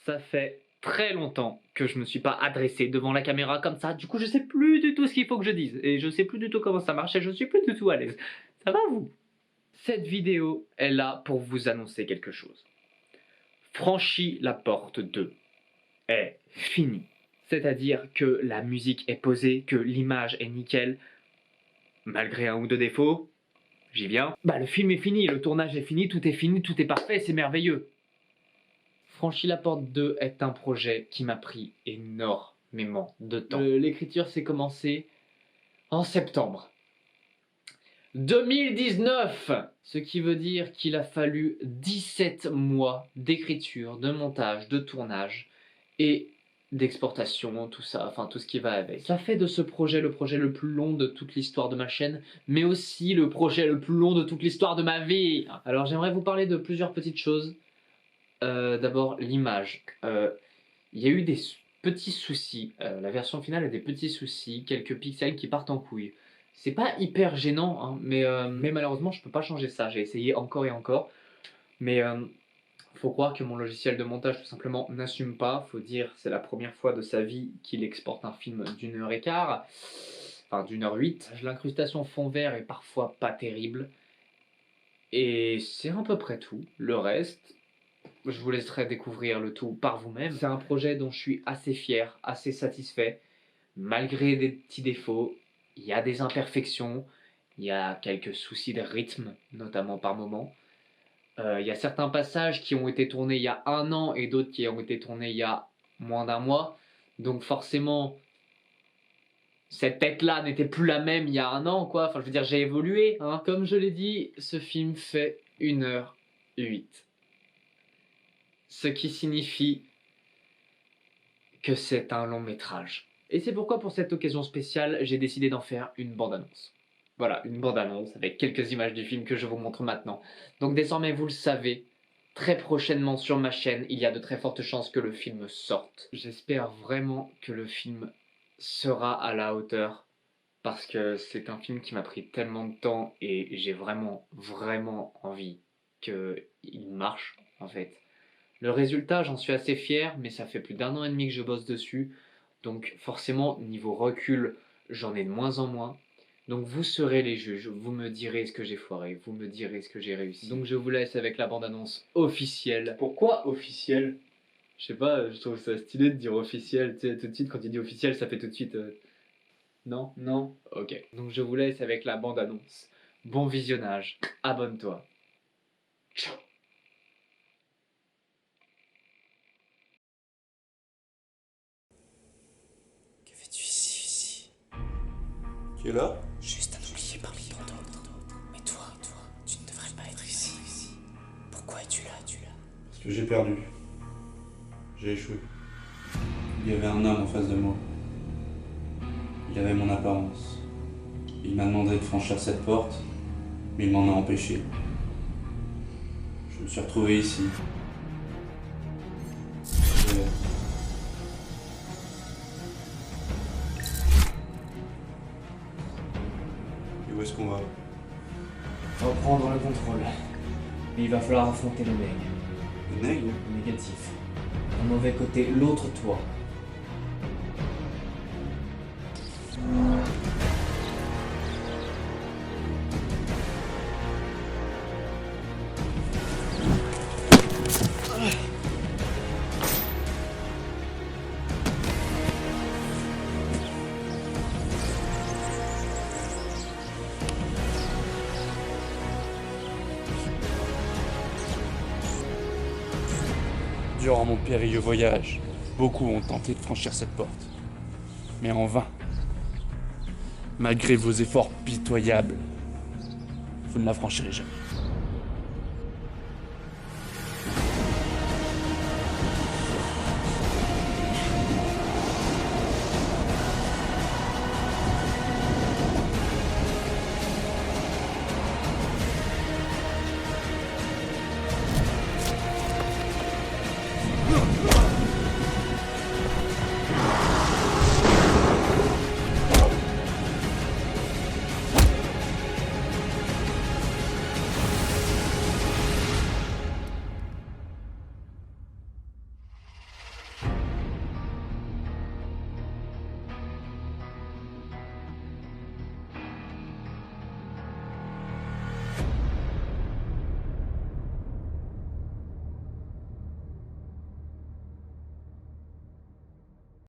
Ça fait très longtemps que je me suis pas adressé devant la caméra comme ça. Du coup, je sais plus du tout ce qu'il faut que je dise. Et je sais plus du tout comment ça marche et je suis plus du tout à l'aise. Ça va vous? Cette vidéo est là pour vous annoncer quelque chose. Franchis la porte 2 est fini. C'est-à-dire que la musique est posée, que l'image est nickel. Malgré un ou deux défauts, j'y viens. Bah le film est fini, le tournage est fini, tout est parfait, c'est merveilleux. Franchis la porte 2 est un projet qui m'a pris énormément de temps. L'écriture s'est commencée en septembre 2019, ce qui veut dire qu'il a fallu 17 mois d'écriture, de montage, de tournage et d'exportation, tout ça, enfin tout ce qui va avec. Ça fait de ce projet le projet le plus long de toute l'histoire de ma chaîne, mais aussi le projet le plus long de toute l'histoire de ma vie. Alors j'aimerais vous parler de plusieurs petites choses. D'abord l'image. Il y a eu des petits soucis. La version finale a des petits soucis, quelques pixels qui partent en couille. C'est pas hyper gênant, hein, mais malheureusement je peux pas changer ça. J'ai essayé encore et encore, mais faut croire que mon logiciel de montage tout simplement n'assume pas. Faut dire c'est la première fois de sa vie qu'il exporte un film d'1h15, enfin d'1h08. L'incrustation fond vert est parfois pas terrible, et c'est à peu près tout. Le reste, je vous laisserai découvrir le tout par vous-même. C'est un projet dont je suis assez fier, assez satisfait, malgré des petits défauts. Il y a des imperfections, il y a quelques soucis de rythme, notamment par moment. Il y a certains passages qui ont été tournés il y a 1 an et d'autres qui ont été tournés il y a moins d'1 mois. Donc forcément, cette tête-là n'était plus la même il y a 1 an, quoi. Enfin, je veux dire, j'ai évolué, hein. Comme je l'ai dit, ce film fait 1h08. Ce qui signifie que c'est un long métrage. Et c'est pourquoi pour cette occasion spéciale, j'ai décidé d'en faire une bande-annonce. Voilà, une bande-annonce avec quelques images du film que je vous montre maintenant. Donc désormais, vous le savez, très prochainement sur ma chaîne, il y a de très fortes chances que le film sorte. J'espère vraiment que le film sera à la hauteur, parce que c'est un film qui m'a pris tellement de temps et j'ai vraiment envie qu'il marche, en fait. Le résultat, j'en suis assez fier, mais ça fait plus d'1 an et demi que je bosse dessus. Donc forcément, niveau recul, j'en ai de moins en moins. Donc vous serez les juges, vous me direz ce que j'ai foiré, vous me direz ce que j'ai réussi. Donc je vous laisse avec la bande-annonce officielle. Pourquoi officiel? Je sais pas, je trouve ça stylé de dire officiel. Tu sais, tout de suite, quand il dit officiel, ça fait tout de suite... Non? Non. Ok. Donc je vous laisse avec la bande-annonce. Bon visionnage, abonne-toi. Ciao. Que fais-tu ici? Tu es là? Juste un oublié parmi tant d'autres. Mais toi, tu ne devrais pas être ici. Pourquoi es-tu là? Parce que j'ai perdu. J'ai échoué. Il y avait un homme en face de moi. Il avait mon apparence. Il m'a demandé de franchir cette porte, mais il m'en a empêché. Je me suis retrouvé ici. Et où est-ce qu'on va? Reprendre le contrôle. Mais il va falloir affronter le nègre. Le nègre? Le négatif. Un mauvais côté, l'autre toi. Durant mon périlleux voyage, beaucoup ont tenté de franchir cette porte. Mais en vain. Malgré vos efforts pitoyables, vous ne la franchirez jamais.